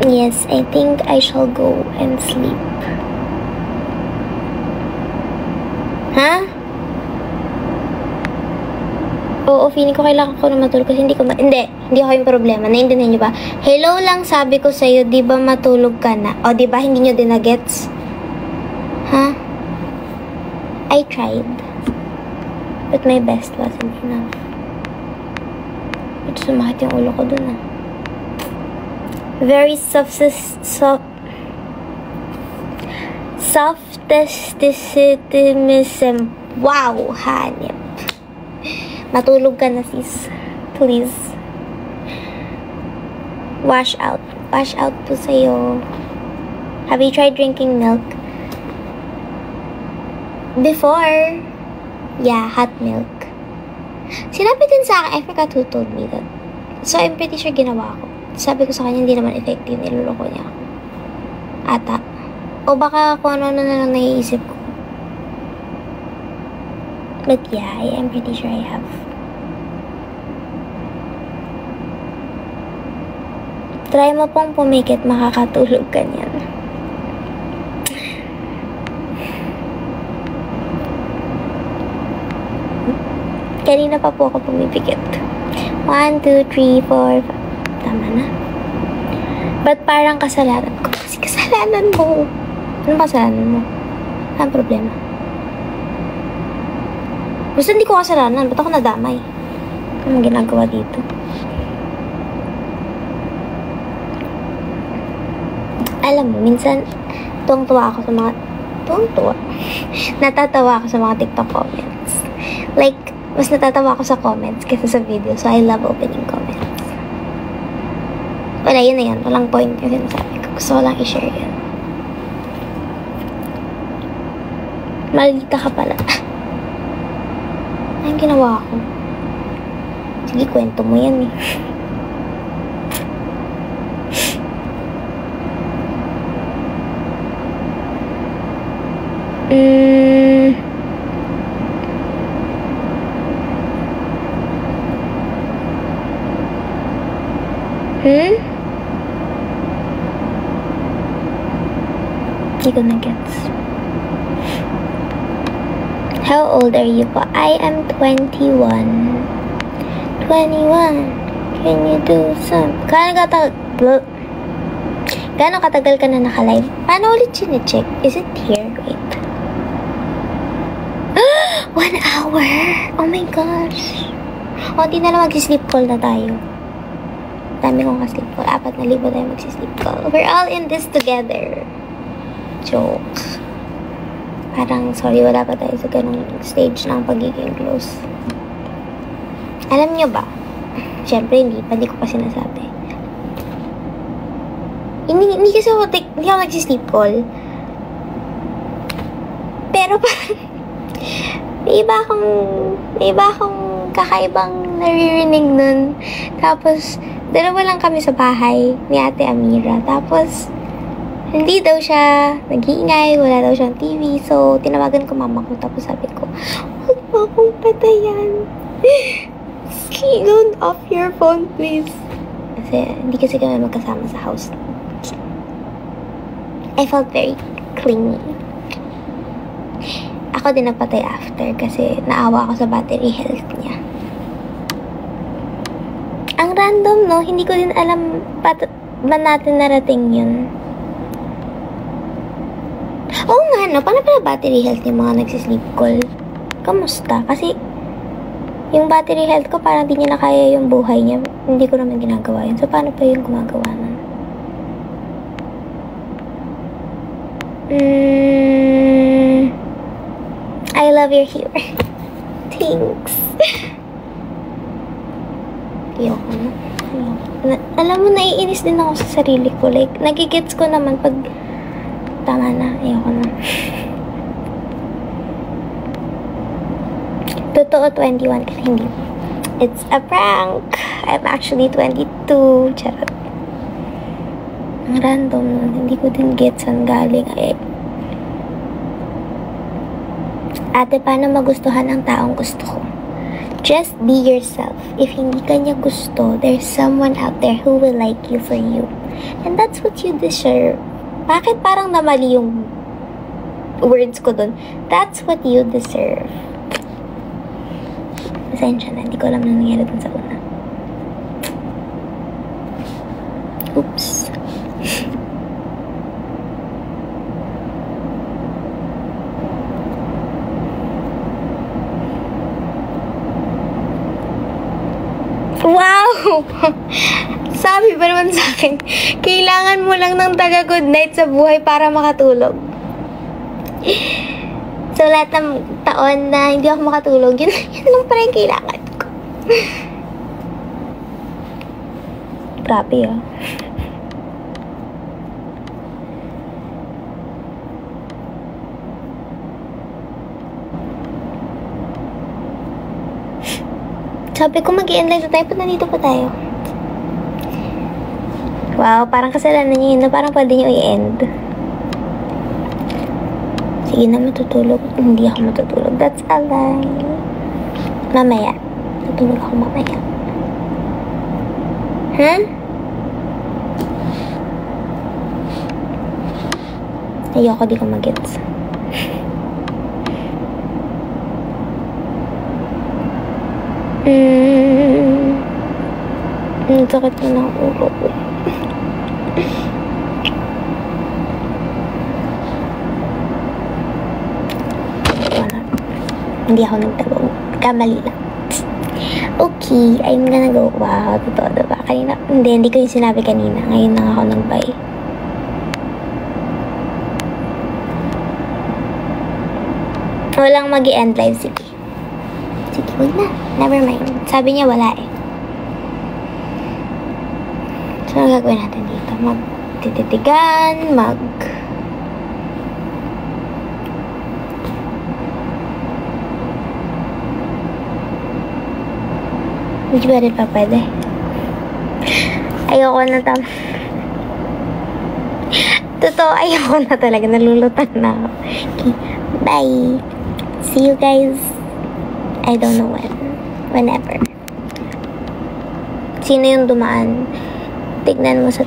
Yes, I think I shall go and sleep. Ha? Oo, feeling ko kailangan ko na matulog kasi hindi ako yung problema. Naintindihan niyo ba? Hello lang sabi ko sa'yo, di ba matulog ka na? O, di ba hindi niyo din na-gets? Ha? I tried. But my best wasn't enough. Ito sumakit yung ulo ko dun ah. Very soft-estimism. Wow, hanip. Matulog ka na, sis. Please. Wash out. Wash out po sa'yo. Have you tried drinking milk? Before. Yeah, hot milk. Sinabi din sa akin, I forgot who told me that. So, I'm pretty sure ginawa ko. Sabi ko sa kanya, hindi naman effective. Niloloko niya ako. Ata. O baka kung ano na lang naiisip ko. But yeah, I'm pretty sure I have. Try mo pong pumikit, makakatulog ka niyan. Kanina pa po ako pumipikit. 1, 2, 3, 4, 5. Tama na. But parang kasalanan ko. Kasi kasalanan mo. Anong kasalanan mo? Anong problema? Basta hindi ko kasalanan. Ba't ako nadamay? Anong ginagawa dito? Alam mo, minsan tuwang-tuwa ako sa mga natatawa ako sa mga TikTok comments. Like, mas natatawa ako sa comments kaysa sa video. So, I love opening comments. Wala, yun na yan. Walang point yung sinasabi ko. Gusto ko lang i-share yun. Malita ka pala. Anong ginawa ko? Sige, kwento mo yan eh. Hindi ko na-gets. How old are you po? I am 21. 21. Can you do some? Gaano katagal ka na naka-live? Paano ulit sine-check? Is it here? Wait. 1 hour! Oh my gosh! O, di na lang mag-sleep call na tayo. Dami kong ka-sleep call. 4,000 tayo mag-sleep call. We're all in this together. Joke. Parang, sorry, wala pa tayo sa ganung stage ng pagiging close. Alam nyo ba? Siyempre, hindi ko pa sinasabi. Hindi kasi ako, hindi ako nagsisleep call. Pero parang, may iba akong kakaibang naririnig nun. Tapos, dalawa lang kami sa bahay ni Ate Amira. Tapos, hindi daw siya nag-iingay, wala daw siyang TV. So, tinawagan ko mama ko. Tapos sabi ko, huwag mo akong patayan. Don't off your phone, please. Kasi, hindi kasi kami magkasama sa house. I felt very clingy. Ako din napatay after kasi naawa ako sa battery health niya. Ang random, no? Hindi ko din alam ba natin narating yun. Oo nga, no? Paano pala battery health yung mga nagsisleep call? Kamusta? Kasi, yung battery health ko parang di niya na kaya yung buhay niya. Hindi ko naman ginagawa yun. So, paano pa yung gumagawa nun? I love your humor. Thanks. Ayoko na. Alam mo, naiinis din ako sa sarili ko. Like, nagigets ko naman pag tama na. Ayoko na. Totoo, 21 kasi hindi. It's a prank. I'm actually 22. Charot. Ang random nun. Hindi ko din gets saan galing. Ate, paano magustuhan ang taong gusto ko? Just be yourself. If hindi ka niya gusto, there's someone out there who will like you for you. And that's what you deserve. Bakit parang namali yung words ko dun? That's what you deserve. Pasensya na, hindi ko alam na nangyari dun sa una. Oops. Wow! Sabi pa naman sa akin, kailangan mo lang ng taga-good night sa buhay para makatulog. So, lahat ng taon na hindi ako makatulog, yun lang pala yung kailangan ko. Grabe, ah. Sabi ko mag-i-end live na tayo, ba't nandito pa tayo? Wow, parang kasalanan niyo yun na parang pwede niyo i-end. Sige na, matutulog. Hindi ako matutulog. That's a lie. Mamaya. Tutulog ako mamaya. Huh? Ayoko, di ko mag-gets. Ang sakit ko ng ulo ko. Wala. Hindi ako nagtagong. Kamali lang. Okay, I'm gonna go. Wow, totoo diba? Kanina, hindi ko yung sinabi kanina. Ngayon lang ako nag-bye. Walang mag-i-end live. Sige. Sige, wag na. Never mind. Sabi niya wala eh. So, ang gagawin natin dito? Magtititigan, Hindi ba rin pa pwede? Ayoko na Totoo, ayoko na talaga. Nalulutan na ako. Okay, bye. See you guys. I don't know when. Whenever. Sino yung dumaan? Tignan mo sa